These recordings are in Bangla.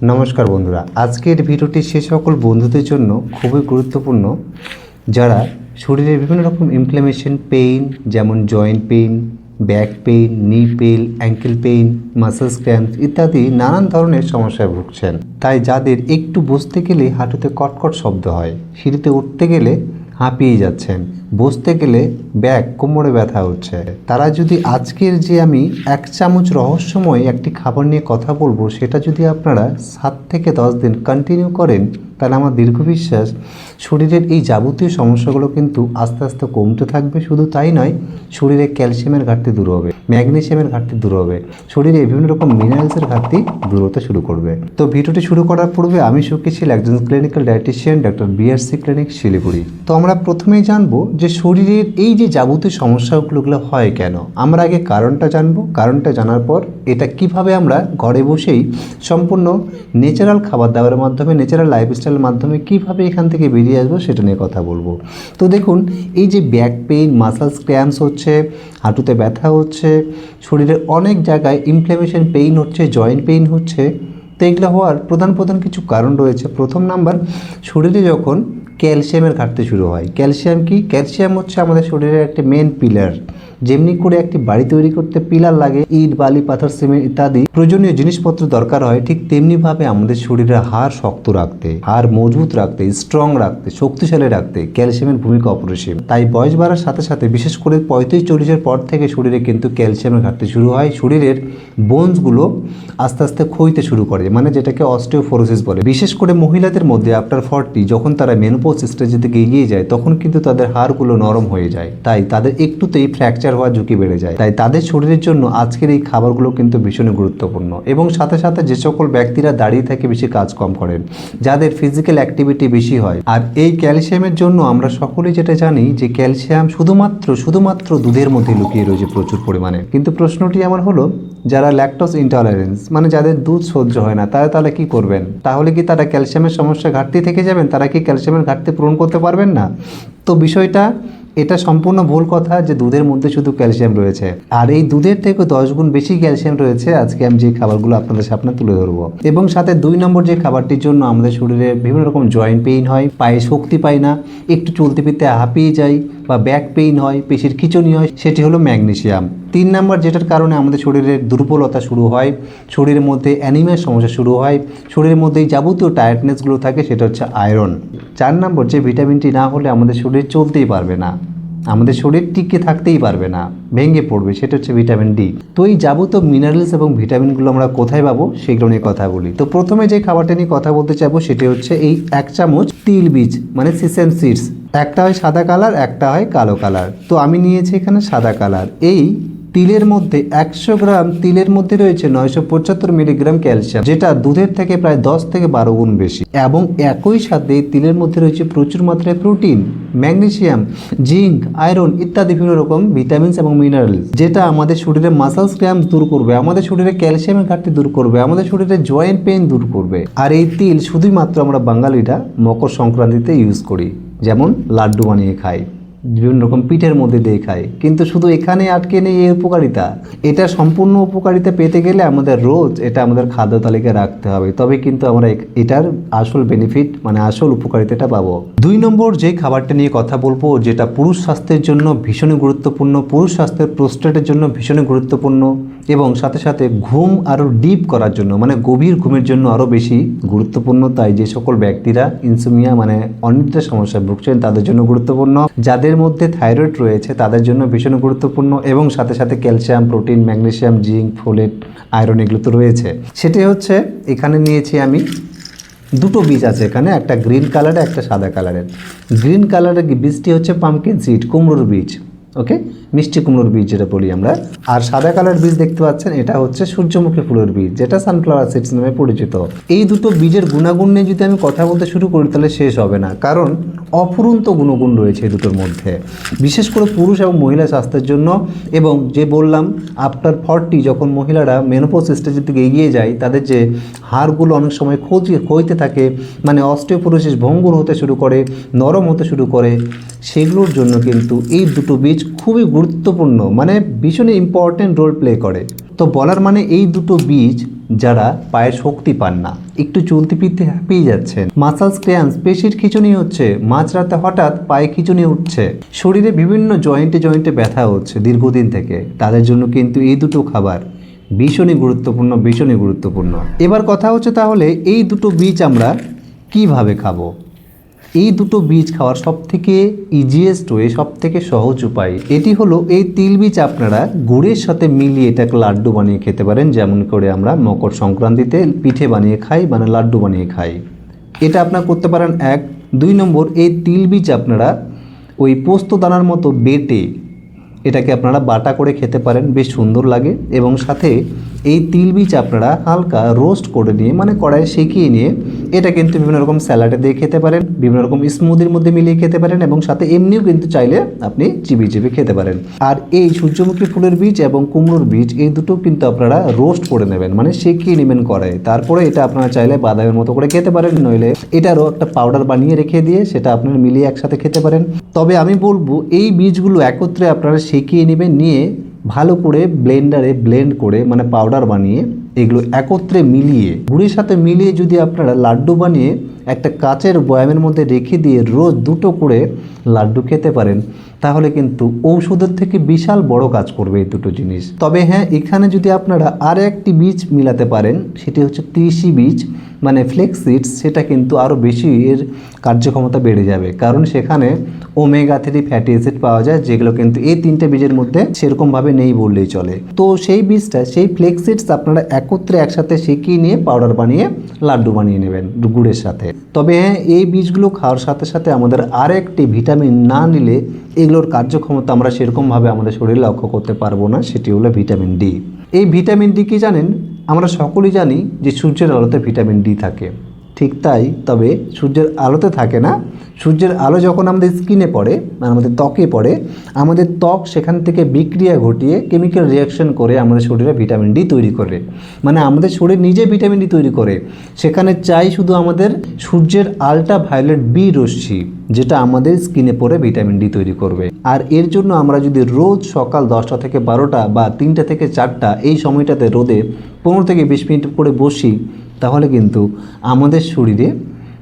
নমস্কার বন্ধুরা, আজকের ভিডিওটি সে সকল বন্ধুদের জন্য খুবই গুরুত্বপূর্ণ যারা শরীরের বিভিন্ন রকম ইনফ্ল্যামেশন পেইন, যেমন joint pain, back pain, knee pain, ankle pain, muscles cramps ইত্যাদি নানান ধরনের সমস্যায় ভুগছেন। তাই যাদের একটু বসতে গেলে হাঁটুতে কটকট শব্দ হয়, সিঁড়িতে উঠতে গেলে হাঁপিয়ে যাচ্ছেন, বসতে গেলে ব্যাক কোমরে ব্যথা হচ্ছে, তারা যদি আজকের যে আমি 1 চামচ রহস্যময় একটি খাবার নিয়ে কথা বলবো সেটা যদি আপনারা 7 থেকে 10 দিন কন্টিনিউ করেন, তাহলে আমার দীর্ঘ বিশ্বাস শরীরের এই যাবতীয় সমস্যাগুলো কিন্তু আস্তে আস্তে কমতে থাকবে। শুধু তাই নয়, শরীরে ক্যালসিয়ামের ঘাটতি দূর হবে, ম্যাগনেসিয়ামের ঘাটতি দূর হবে, শরীরে বিভিন্ন রকম মিনারেলসের ঘাটতি দূর হতে শুরু করবে। তো ভিডিওটি শুরু করার পূর্বে আমি সুখী একজন clinical dietician, doctor BRC clinic, Siliguri. তো আমরা প্রথমেই জানবো যে শরীরের এই যে যাবতীয় সমস্যাগুলো হয় কেন। আমরা আগে কারণটা জানবো, কারণটা জানার পর এটা কিভাবে আমরা ঘরে বসেই সম্পূর্ণ ন্যাচারাল খাবার দাবারের মাধ্যমে, ন্যাচারাল লাইফস্টাইলের মাধ্যমে কিভাবে এখান থেকে বেরিয়ে আসবো সেটা নিয়ে কথা বলবো। তো দেখুন, এই যে ব্যাক পেইন, মাসেলস ক্র্যাম্পস হচ্ছে, হাঁটুতে ব্যথা হচ্ছে, শরীরের অনেক জায়গায় ইনফ্ল্যামেশন পেইন হচ্ছে, জয়েন্ট পেইন হচ্ছে, তো এগুলো হওয়ার প্রধান কিছু কারণ রয়েছে। প্রথম নাম্বার, শরীরে যখন ক্যালসিয়ামের ঘাটতি শুরু হয়। ক্যালসিয়াম কি? ক্যালসিয়াম হচ্ছে আমাদের শরীরের একটি মেন পিলার। যেমনি করে একটি বাড়ি তৈরি করতে পিলার লাগে, ইট, বালি, পাথর, সিমেন্ট ইত্যাদি প্রয়োজনীয় জিনিসপত্র দরকার হয়, ঠিক তেমনিভাবে আমাদের শরীরের হাড় শক্ত রাখতে, হাড় মজবুত রাখতে, স্ট্রং রাখতে, শক্তিশালী রাখতে ক্যালসিয়ামের ভূমিকা অপরিসীম। তাই বয়স বাড়ার সাথে সাথে, বিশেষ করে 35-40-এর পর থেকে শরীরে কিন্তু ক্যালসিয়ামের ঘাটতি শুরু হয়। শরীরের বোনসগুলো আস্তে আস্তে ক্ষইতে শুরু করে, মানে যেটাকে অস্টিওপোরোসিস বলে। বিশেষ করে মহিলাদের মধ্যে আফটার 40 যখন তারা মেনোপজ স্টেজের দিকে এগিয়ে যায়, তখন কিন্তু তাদের হাড়গুলো নরম হয়ে যায়, তাই তাদের একটুতেই ফ্র্যাকচার হওয়ার ঝুঁকি বেড়ে যায়। তাই তাদের শরীরের জন্য আজকের এই খাবারগুলো কিন্তু ভীষণই গুরুত্বপূর্ণ। এবং সাথে সাথে যে সকল ব্যক্তিরা দাঁড়িয়ে থেকে বেশি কাজ কম করেন, যাদের ফিজিক্যাল অ্যাক্টিভিটি বেশি হয়, আর এই ক্যালসিয়ামের জন্য আমরা সকলেই যেটা জানি যে ক্যালসিয়াম শুধুমাত্র দুধের মধ্যে লুকিয়ে রয়েছে প্রচুর পরিমাণে। কিন্তু প্রশ্নটি আমার হলো, যারা ল্যাকটোজ ইনটলারেন্স, মানে যাদের দুধ সহ্য হয় না, তারা তাহলে কি করবেন? তাহলে কি তারা ক্যালসিয়ামের সমস্যা ঘাটতি থেকে যাবেন? তারা কি ক্যালসিয়ামের ঘাটতি পূরণ করতে পারবেন না? তো বিষয়টা এটা সম্পূর্ণ ভুল কথা যে দুধের মধ্যে শুধু ক্যালসিয়াম রয়েছে, আর এই দুধের থেকে 10 গুণ বেশি ক্যালসিয়াম রয়েছে আজকে আমি যে খাবারগুলো আপনাদের সামনে তুলে ধরবো। এবং সাথে 2 নম্বর যে খাবারটির জন্য আমাদের শরীরে বিভিন্ন রকম জয়েন্ট পেইন হয়, পায়ে শক্তি পাই না, একটু চলতে ফিরতে হাঁপিয়ে যাই, বা ব্যাক পেইন হয়, পেশির খিঁচুনি হয়, সেটি হলো ম্যাগনেসিয়াম। 3 নম্বর যেটার কারণে আমাদের শরীরের দুর্বলতা শুরু হয়, শরীরের মধ্যে অ্যানিমিয়ার সমস্যা শুরু হয়, শরীরের মধ্যে এই যাবতীয় টায়ার্ডনেসগুলো থাকে, সেটা হচ্ছে আয়রন। 4 নম্বর যে ভিটামিনটি না হলে আমাদের শরীর চলতেই পারবে না, আমাদের শরীর টিকে থাকতেই পারবে না, ভেঙে পড়বে, সেটা হচ্ছে ভিটামিন ডি। তো এই যাবতীয় মিনারেলস এবং ভিটামিনগুলো আমরা কোথায় পাবো সেগুলো নিয়ে কথা বলি। তো প্রথমে যে খাবারটা নিয়ে কথা বলতে চাইবো সেটি হচ্ছে এই 1 চামচ তিল বীজ, মানে সিসেম সিডস। একটা হয় সাদা কালার, একটা হয় কালো কালার। তো আমি নিয়েছি এখানে সাদা কালার। এই তিলের মধ্যে 100 গ্রাম তিলের মধ্যে রয়েছে 975 মিলিগ্রাম ক্যালসিয়াম, যেটা দুধের থেকে প্রায় 10 থেকে 12 গুণ বেশি। এবং একই সাথে তিলের মধ্যে রয়েছে প্রচুর মাত্রায় প্রোটিন, ম্যাগনেসিয়াম, জিঙ্ক, আয়রন ইত্যাদি বিভিন্ন রকম ভিটামিনস এবং মিনারেলস, যেটা আমাদের শরীরে মাসেলস ক্র্যাম্পস দূর করবে, আমাদের শরীরে ক্যালসিয়ামের ঘাটতি দূর করবে, আমাদের শরীরে জয়েন্ট পেইন দূর করবে। আর এই তিল শুধুমাত্র আমরা বাঙালিরা মকর সংক্রান্তিতে ইউজ করি, যেমন লাড্ডু বানিয়ে খাই, বিভিন্ন রকম পিঠের মধ্যে দিয়ে খাই। কিন্তু শুধু এখানে আটকে নেই এই উপকারিতা, এটা সম্পূর্ণ উপকারিতা পেতে গেলে আমাদের রোজ এটা আমাদের খাদ্য তালিকায় রাখতে হবে, তবে কিন্তু আমরা এটার আসল বেনিফিট, মানে আসল উপকারিতাটা পাবো। 2 নম্বর যে খাবারটা নিয়ে কথা বলবো, যেটা পুরুষ স্বাস্থ্যের জন্য ভীষণই গুরুত্বপূর্ণ, পুরুষ স্বাস্থ্যের প্রোস্টেটের জন্য ভীষণই গুরুত্বপূর্ণ, এবং সাথে সাথে ঘুম আরও ডিপ করার জন্য, মানে গভীর ঘুমের জন্য আরও বেশি গুরুত্বপূর্ণ। তাই যে সকল ব্যক্তিরা ইনসোমনিয়া, মানে অনিদ্রার সমস্যায় ভুগছেন, তাদের জন্য গুরুত্বপূর্ণ। যাদের মধ্যে থাইরয়েড রয়েছে তাদের জন্য ভীষণ গুরুত্বপূর্ণ, এবং সাথে সাথে calcium, protein, magnesium, zinc, folate, iron এগুলো তো রয়েছে। সেটি হচ্ছে এখানে নিয়েছি আমি 2টো বীজ আছে এখানে, একটা গ্রিন কালারের, একটা সাদা কালারের। গ্রিন কালারের বীজটি হচ্ছে পামকিন সিড, কুমড়োর বীজ, ওকে, মিষ্টি কুমড়োর বীজ যেটা বলি আমরা। আর সাদা কালার বীজ দেখতে পাচ্ছেন, এটা হচ্ছে সূর্যমুখী ফুলের বীজ, যেটা সানফ্লাওয়ার সিডস নামে পরিচিত। এই দুটো বীজের গুণাগুণ নিয়ে যদি আমি কথা বলতে শুরু করি তাহলে শেষ হবে না, কারণ অফুরন্ত গুণগুণ রয়েছে এই দুটোর মধ্যে, বিশেষ করে পুরুষ এবং মহিলা স্বাস্থ্যের জন্য। এবং যে বললাম আফটার 40 যখন মহিলারা মেনোপজ স্টেজের দিকে এগিয়ে যায়, তাদের যে হাড়গুলো অনেক সময় ক্ষইতে থাকে, মানে অস্টিওপোরোসিস ভঙ্গুর হতে শুরু করে, নরম হতে শুরু করে, সেগুলোর জন্য কিন্তু এই দুটো বীজ খুবই গুরুত্বপূর্ণ, মানে ভীষণ ইম্পর্টেন্ট রোল প্লে করে। তো বলার মানে এই দুটো বীজ যারা পায়ের শক্তি পান না, একটু চলতে ফিরতে হাঁপিয়ে যাচ্ছেন, মাসলস ক্র্যাম্পস, পেশির খিঁচুনি হচ্ছে, মাঝরাতে হঠাৎ পায়ে খিঁচুনি উঠছে, শরীরে বিভিন্ন জয়েন্টে ব্যথা হচ্ছে দীর্ঘদিন থেকে, তাদের জন্য কিন্তু এই দুটো খাবার ভীষণই গুরুত্বপূর্ণ। এবার কথা হচ্ছে তাহলে এই দুটো বীজ আমরা কিভাবে খাবো। এই দুটো বীজ খাওয়ার সবথেকে ইজিয়েস্ট ওয়ে, সবথেকে সহজ উপায় এটি হলো, এই তিল বীজ আপনারা গুড়ের সাথে মিলিয়ে এটাকে লাড্ডু বানিয়ে খেতে পারেন, যেমন করে আমরা মকর সংক্রান্তিতে পিঠে বানিয়ে খাই, মানে লাড্ডু বানিয়ে খাই। এটা আপনারা করতে পারেন 1। 2 নম্বর, এই তিল বীজ আপনারা ওই পোস্ত দানার মতো বেটে এটাকে আপনারা বাটা করে খেতে পারেন, বেশ সুন্দর লাগে। এবং সাথে এই তিল বীজ আপনারা হালকা রোস্ট করে নিয়ে, মানে কড়াইয়ে সেঁকিয়ে নিয়ে, এটা কিন্তু বিভিন্ন রকম স্যালাডে দিয়ে খেতে পারেন, বিভিন্ন রকম স্মুদির মধ্যে মিলিয়ে খেতে পারেন, এবং সাথে এমনিও কিন্তু চাইলে আপনি চিবিয়ে খেতে পারেন। আর এই সূর্যমুখী ফুলের বীজ এবং কুমড়োর বীজ এই দুটো কিন্তু আপনারা রোস্ট করে নেবেন, মানে সেঁকিয়ে নেবেন কড়াইয়ে। তারপরে এটা আপনারা চাইলে বাদামের মতো করে খেতে পারেন, নইলে এটারও একটা পাউডার বানিয়ে রেখে দিয়ে সেটা আপনারা মিলিয়ে একসাথে খেতে পারেন। তবে আমি বলবো এই বীজগুলো একত্রে আপনারা সেঁকিয়ে নেবেন, নিয়ে ভালো করে ব্লেন্ডারে ব্লেন্ড করে, মানে পাউডার বানিয়ে এগুলো একত্রে মিলিয়ে গুড়ের সাথে মিলিয়ে যদি আপনারা লাড্ডু বানিয়ে একটা কাচের বয়ামের মধ্যে রেখে দিয়ে রোজ 2টো করে লাড্ডু খেতে পারেন, তাহলে কিন্তু ঔষধের থেকে বিশাল বড় কাজ করবে এই দুটো জিনিস। তবে হ্যাঁ, এখানে যদি আপনারা আর একটি বীজ মিলাতে পারেন, সেটি হচ্ছে তিসি বীজ, মানে ফ্লেক্স সিডস, সেটা কিন্তু আরও বেশি এর কার্যক্ষমতা বেড়ে যাবে, কারণ সেখানে ওমেগা 3 ফ্যাটি অ্যাসিড পাওয়া যায়, যেগুলো কিন্তু এই 3টে বীজের মধ্যে সেরকমভাবে নেই বললেই চলে। তো সেই বীজটা, সেই ফ্লেক্স সিডস আপনারা একত্রে একসাথে সেঁকিয়ে নিয়ে পাউডার বানিয়ে লাড্ডু বানিয়ে নেবেন গুড়ের সাথে। তবে হ্যাঁ, এই বীজগুলো খাওয়ার সাথে সাথে আমাদের আর একটি ভিটামিন না নিলে এগুলোর কার্যক্ষমতা আমরা সেরকমভাবে আমাদের শরীরে লক্ষ্য করতে পারবো না, সেটি হলো ভিটামিন ডি। এই ভিটামিন ডি কি জানেন? আমরা সকলেই জানি যে সূর্যের আলোতে ভিটামিন ডি থাকে, ঠিক তাই। তবে সূর্যের আলোতে থাকে না, সূর্যের আলো যখন আমাদের স্কিনে পড়ে, আমাদের ত্বকে পড়ে, আমাদের ত্বক সেখান থেকে বিক্রিয়া ঘটিয়ে কেমিক্যাল রিয়াকশন করে আমাদের শরীরে ভিটামিন ডি তৈরি করে, মানে আমাদের শরীর নিজে ভিটামিন ডি তৈরি করে। সেখানে চাই শুধু আমাদের সূর্যের আল্ট্রাভায়োলেট বি রশ্মি, যেটা আমাদের স্কিনে পড়ে ভিটামিন ডি তৈরি করবে। আর এর জন্য আমরা যদি রোজ সকাল 10টা থেকে 12টা বা 3টা থেকে 4টা এই সময়টাতে রোদে 15 থেকে 20 মিনিট করে বসি, তাহলে কিন্তু আমাদের শরীরে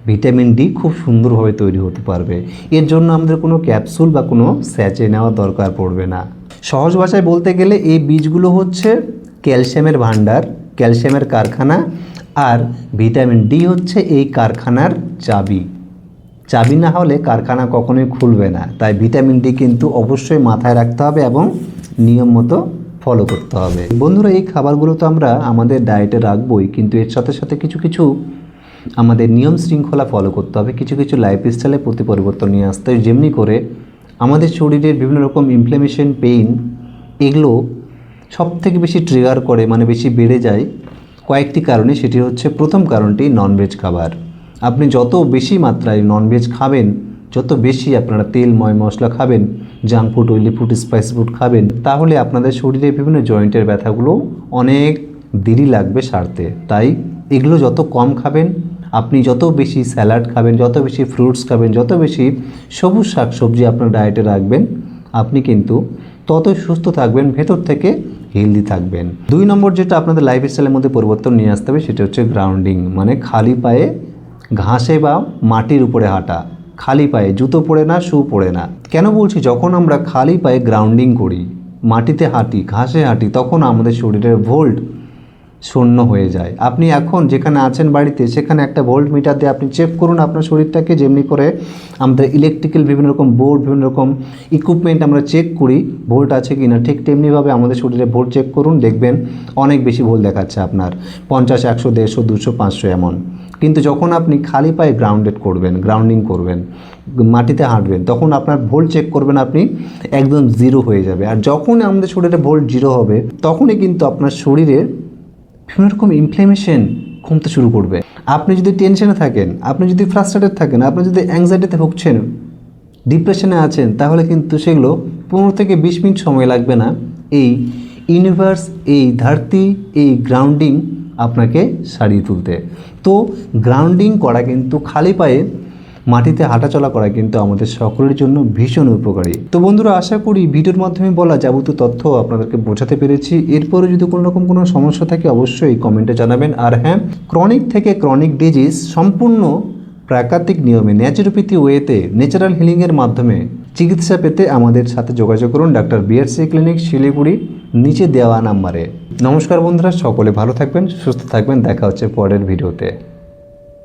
ভিটামিন ডি খুব সুন্দরভাবে তৈরি হতে পারবে। এর জন্য আমাদের কোনো ক্যাপসুল বা কোনো স্যাচে নেওয়ার দরকার পড়বে না। সহজ ভাষায় বলতে গেলে এই বীজগুলো হচ্ছে ক্যালসিয়ামের ভাণ্ডার, ক্যালসিয়ামের কারখানা, আর ভিটামিন ডি হচ্ছে এই কারখানার চাবি। চাবি না হলে কারখানা কখনোই খুলবে না। তাই ভিটামিন ডি কিন্তু অবশ্যই মাথায় রাখতে হবে এবং নিয়ম মতো ফলো করতে হবে। বন্ধুরা, এই খাবারগুলো তো আমরা আমাদের ডায়েটে রাখবই, কিন্তু এর সাথে সাথে কিছু আমাদের নিয়ম শৃঙ্খলা ফলো করতে হবে, কিছু লাইফস্টাইলে প্রতি পরিবর্তন নিয়ে আসতে হবে, যেমনি করে আমাদের শরীরের বিভিন্ন রকম ইনফ্ল্যামেশন, পেইন, এগুলো সবথেকে বেশি ট্রিগার করে, মানে বেশি বেড়ে যায় কয়েকটি কারণে। সেটি হচ্ছে, প্রথম কারণটি ননভেজ খাবার। আপনি যত বেশি মাত্রায় ননভেজ খাবেন, যত বেশি আপনারা তেল, মশলা খাবেন, junk food, oily food, spicy food খাবেন, তাহলে আপনাদের শরীরে বিভিন্ন জয়েন্টের ব্যথাগুলো অনেক দেরি লাগবে সারতে। তাই এগুলো যত কম খাবেন, আপনি যত বেশি স্যালাড খাবেন, যত বেশি ফ্রুটস খাবেন, যত বেশি সবুজ শাকসবজি আপনার ডায়েটে রাখবেন, আপনি কিন্তু তত সুস্থ থাকবেন, ভেতর থেকে হেলদি থাকবেন। 2 নম্বর যেটা আপনাদের লাইফস্টাইলের মধ্যে পরিবর্তন নিয়ে আসতে হবে, সেটা হচ্ছে গ্রাউন্ডিং, মানে খালি পায়ে ঘাসে বা মাটির উপরে হাঁটা, খালি পায়ে, জুতো পরে না, শু পরে না। কেন বলছি? যখন আমরা খালি পায়ে গ্রাউন্ডিং করি, মাটিতে হাঁটি, ঘাসে হাঁটি, তখন আমাদের শরীরের ভোল্ট শূন্য হয়ে যায়। আপনি এখন যেখানে আছেন বাড়িতে, সেখানে একটা ভোল্ট মিটার দিয়ে আপনি চেক করুন আপনার শরীরটাকে, যেমনি করে আমাদের ইলেকট্রিক্যাল বিভিন্ন রকম বোর্ড, বিভিন্ন রকম ইকুইপমেন্ট আমরা চেক করি ভোল্ট আছে কি না, ঠিক তেমনিভাবে আমাদের শরীরে ভোল্ট চেক করুন, দেখবেন অনেক বেশি ভোল্ট দেখাচ্ছে আপনার, 50, 100, 150, 200, 500 এমন। কিন্তু যখন আপনি খালি পায়ে গ্রাউন্ডিং করবেন, মাটিতে হাঁটবেন, তখন আপনার ভোল্ট চেক করবেন, আপনি একদম 0 হয়ে যাবে। আর যখন আমাদের শরীরে ভোল্ট 0 হবে, তখনই কিন্তু আপনার শরীরে বিভিন্ন রকম ইনফ্ল্যামেশন কমতে শুরু করবে। আপনি যদি টেনশনে থাকেন, আপনি যদি ফ্রাস্ট্রেটেড থাকেন, আপনি যদি অ্যাংজাইটিতে ভুগছেন, ডিপ্রেশনে আছেন, তাহলে কিন্তু সেগুলো 15 থেকে 20 মিনিট সময় লাগবে না। এই ইউনিভার্স, এই ধরতি, এই গ্রাউন্ডিং আপনাকে সারিয়ে তুলতে। তো গ্রাউন্ডিং করা কিন্তু খালি পায়ে মাটিতে হাঁটাচলা করা কিন্তু আমাদের সকলের জন্য ভীষণ উপকারী। তো বন্ধুরা, আশা করি ভিডিওর মাধ্যমে বলা যাবতীয় তথ্য আপনাদেরকে বোঝাতে পেরেছি। এরপরে যদি কোনো রকম কোনো সমস্যা থাকে অবশ্যই কমেন্টে জানাবেন। আর হ্যাঁ, ক্রনিক থেকে ক্রনিক ডিজিজ সম্পূর্ণ প্রাকৃতিক নিয়মে ন্যাচুরোপ্যাথি ওয়েতে ন্যাচারাল হিলিংয়ের মাধ্যমে চিকিৎসা পেতে আমাদের সাথে যোগাযোগ করুন ডাক্তার বিআরসি ক্লিনিক, শিলিগুড়ি, নিচে দেওয়া নাম্বারে। নমস্কার বন্ধুরা, সকলে ভালো থাকবেন, সুস্থ থাকবেন। দেখা হচ্ছে পরের ভিডিওতে।